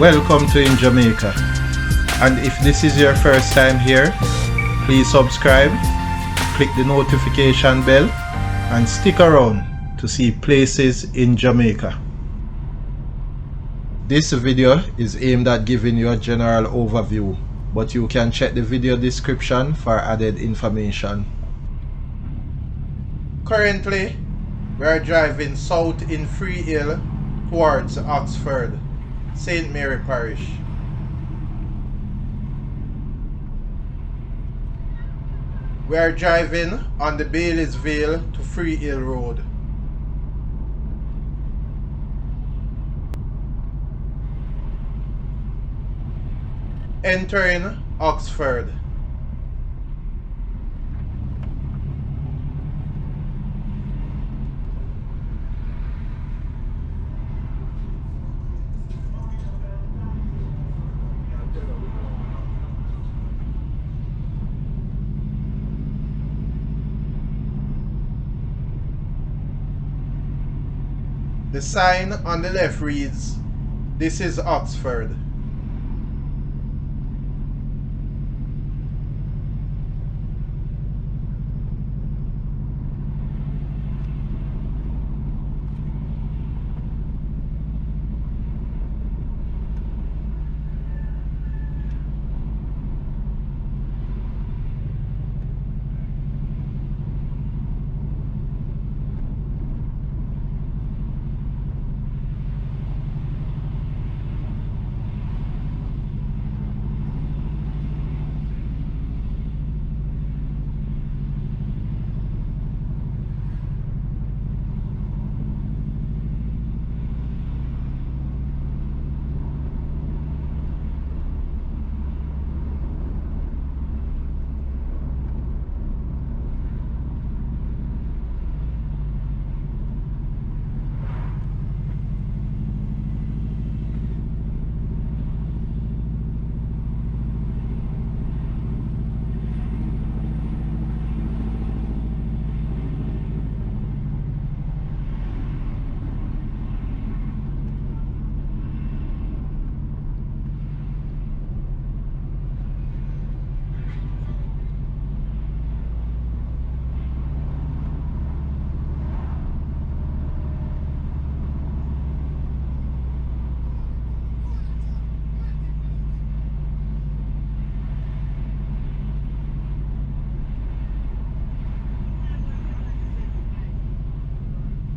Welcome to In Jamaica. And if this is your first time here, please subscribe, click the notification bell, and stick around to see places in Jamaica. This video is aimed at giving you a general overview, but you can check the video description for added information. Currently, we are driving south in Freehill towards Oxford, St. Mary Parish. We are driving on the Bailey'sville to Freehill Road. Entering Oxford. The sign on the left reads, "This is Oxford."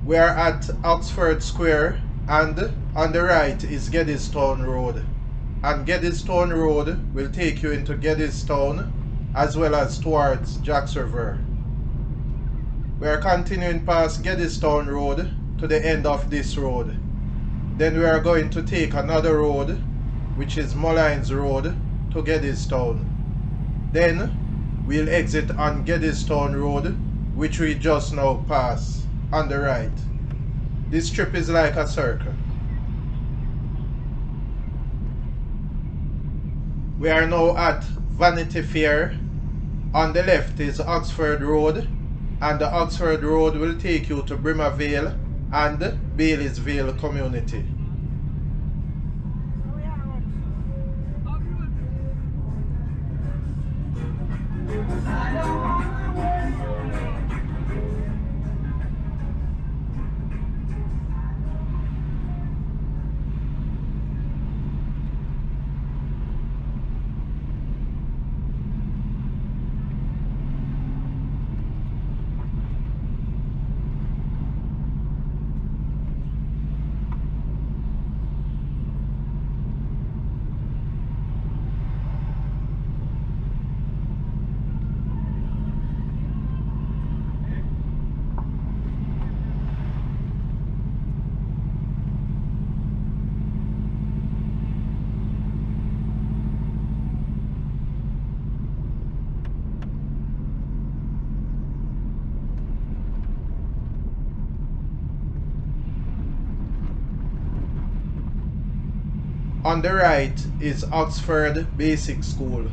We are at Oxford Square, and on the right is Geddestown Road. And Geddestown Road will take you into Geddestown as well as towards Jacks River. We are continuing past Geddestown Road to the end of this road. Then we are going to take another road, which is Mullines Road, to Geddestown. Then we'll exit on Geddestown Road, which we just now passed on the right. This strip is like a circle. We are now at Vanity Fair. On the left is Oxford Road, and the Oxford Road will take you to Brimavale and Bailey'sville community. On the right is Oxford Basic School.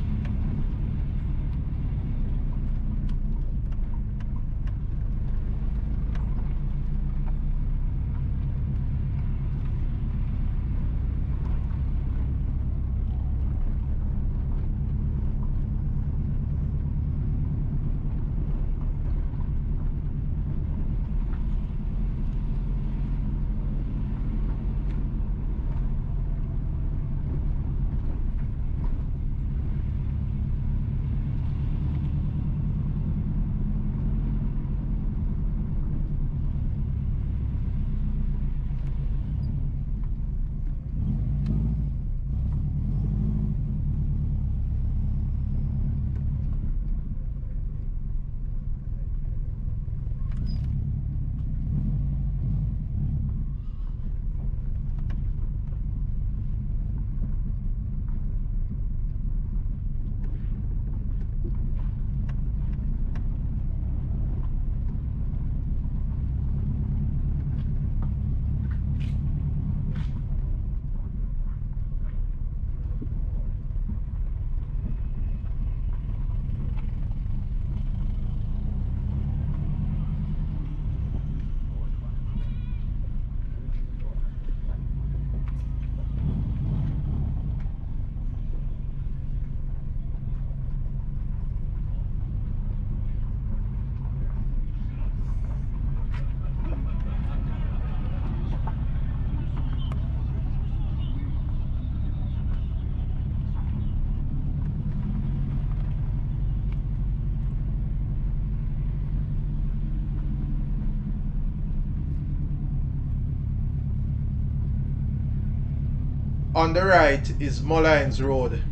On the right is Mullines Road,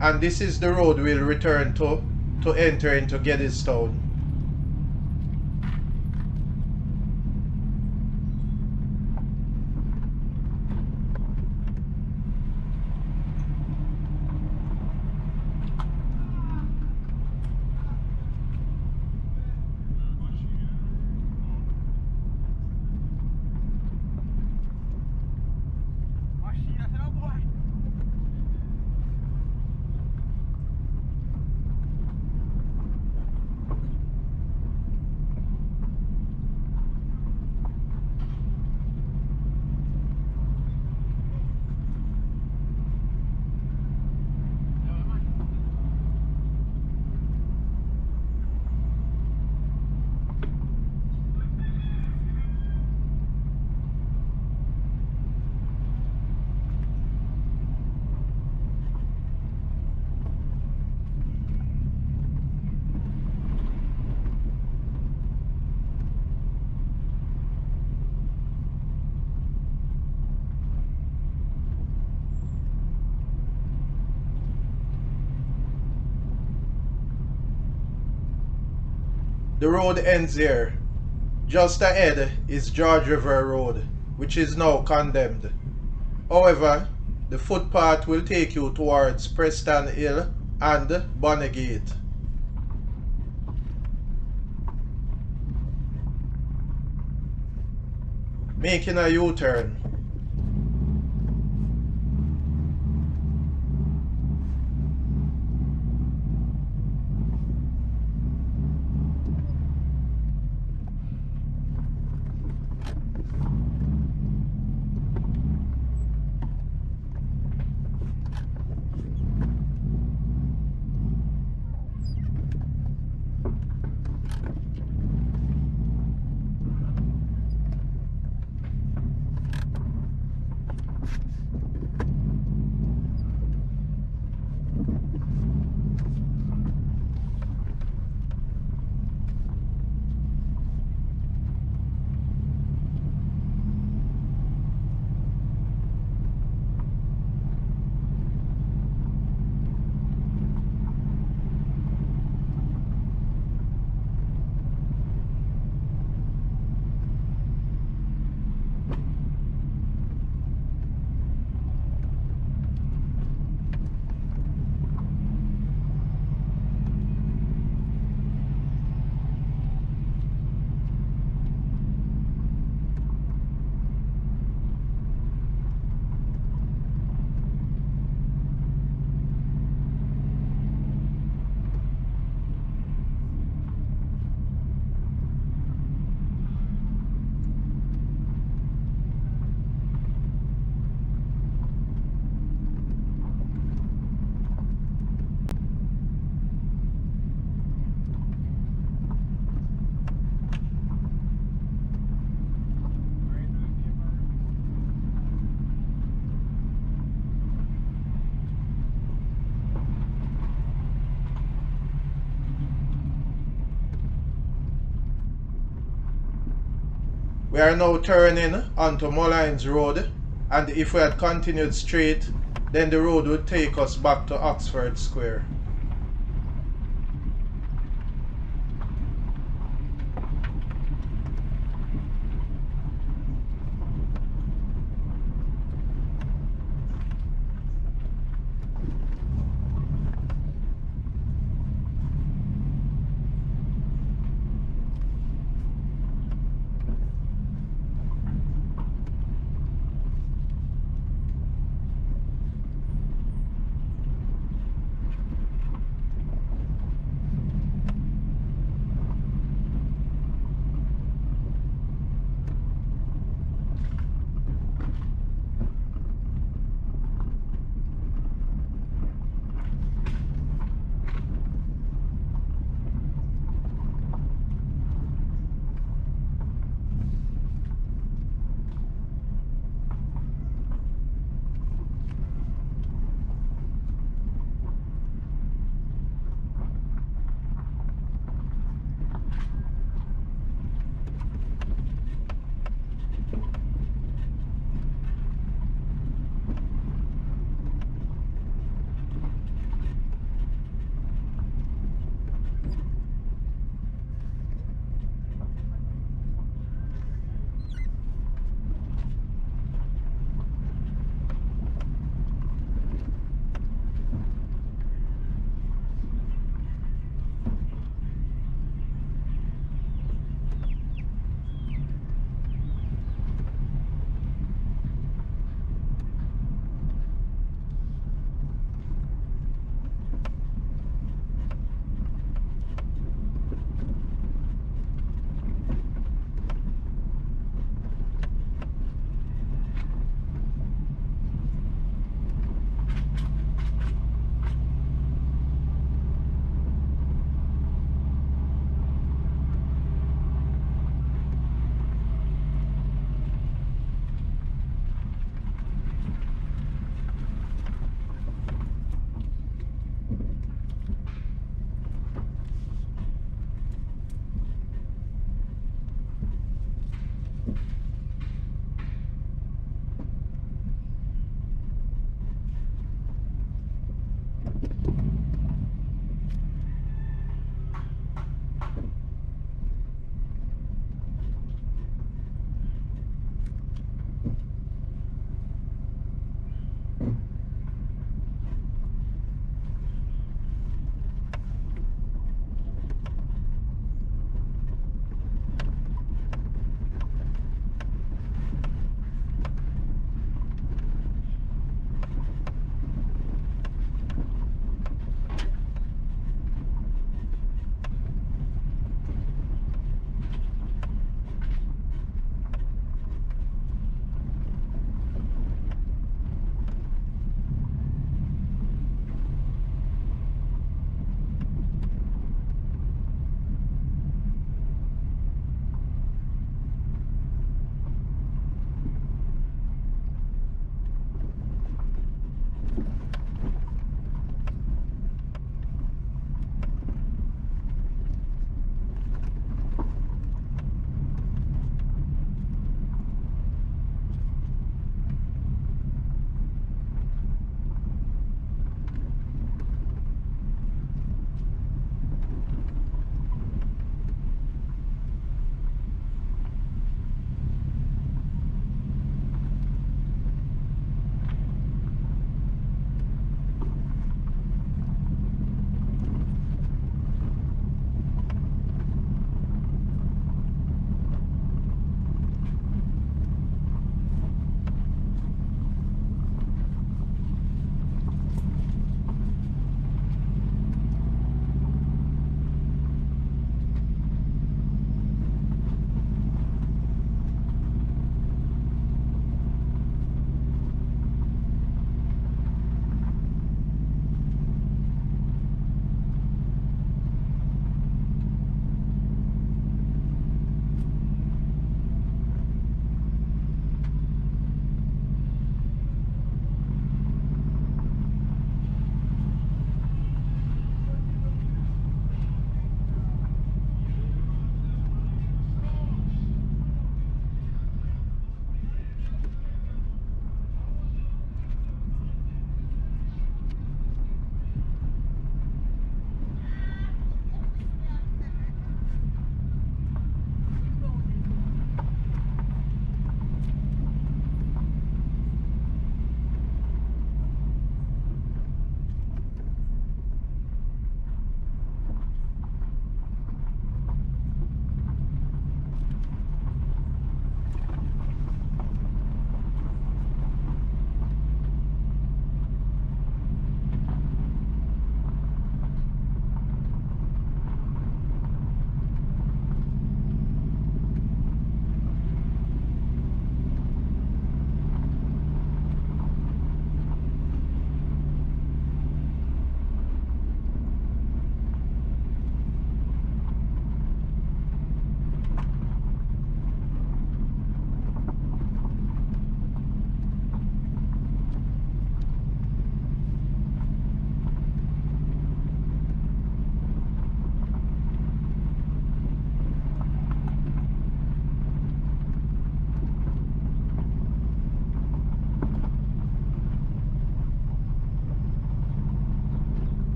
and this is the road we'll return to enter into Geddestown. The road ends here. Just ahead is George River Road, which is now condemned. However, the footpath will take you towards Preston Hill and Bonnegate. Making a U-turn. We are now turning onto Mullines Road, and if we had continued straight, then the road would take us back to Oxford Square.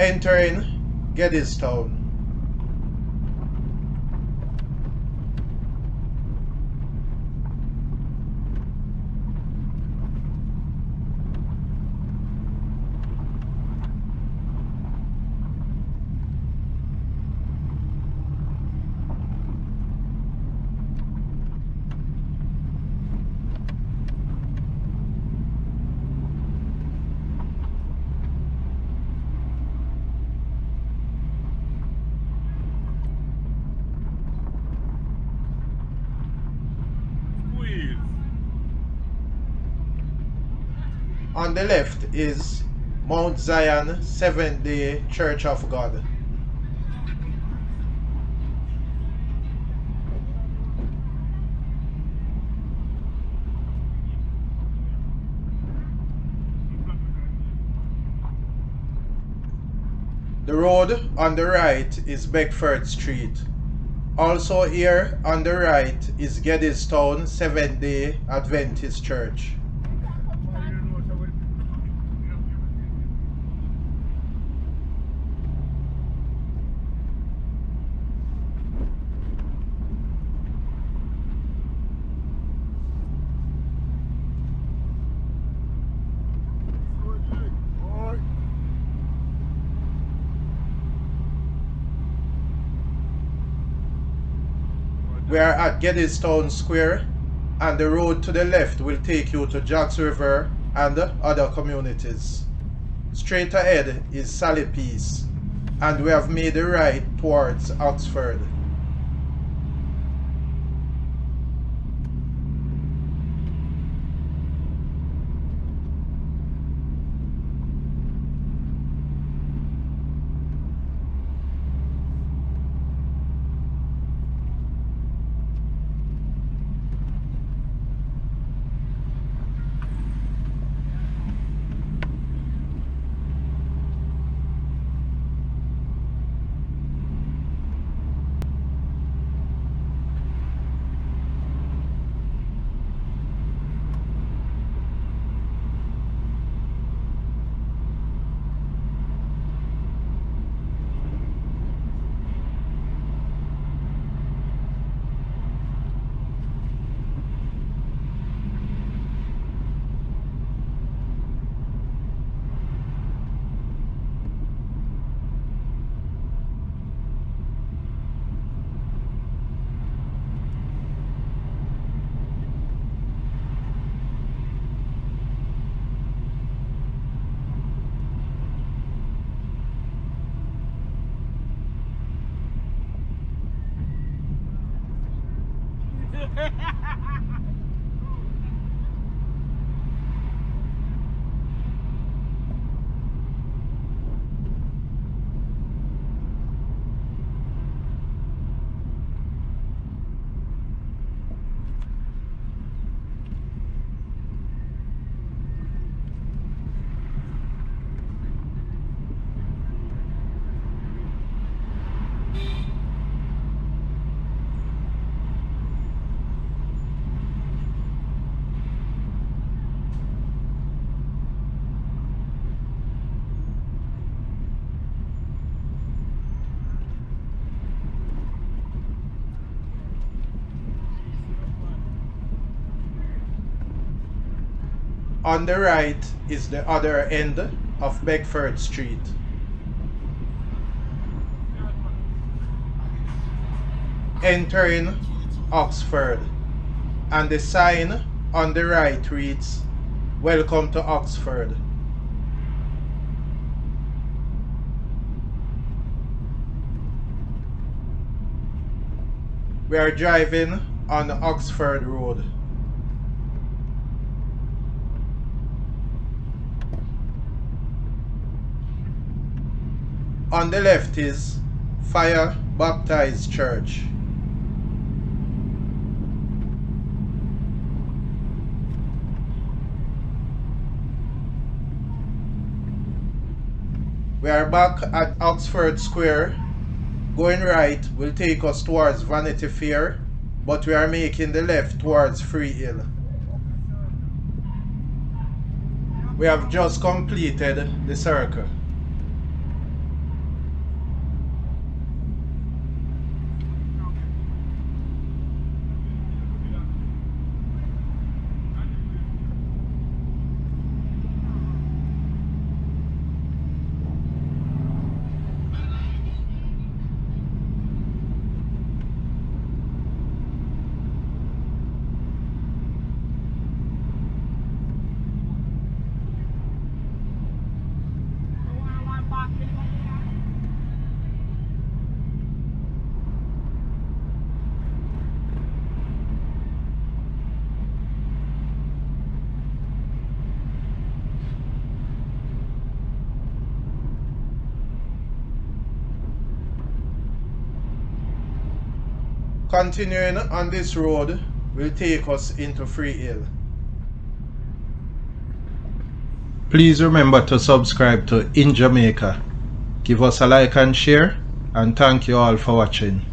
Entering Geddestown. On the left is Mount Zion Seventh-day Church of God. The road on the right is Beckford Street. Also here on the right is Geddestown Seventh-day Adventist Church. We are at Geddestown Square, and the road to the left will take you to Jacks River and other communities. Straight ahead is Sally Peace, and we have made a right towards Oxford. On the right is the other end of Beckford Street. Entering Oxford, and the sign on the right reads, "Welcome to Oxford." We are driving on Oxford Road. On the left is Fire Baptist Church. We are back at Oxford Square. Going right will take us towards Vanity Fair, but we are making the left towards Freehill. We have just completed the circle. Continuing on this road will take us into Freehill. Please remember to subscribe to In Jamaica. Give us a like and share, and thank you all for watching.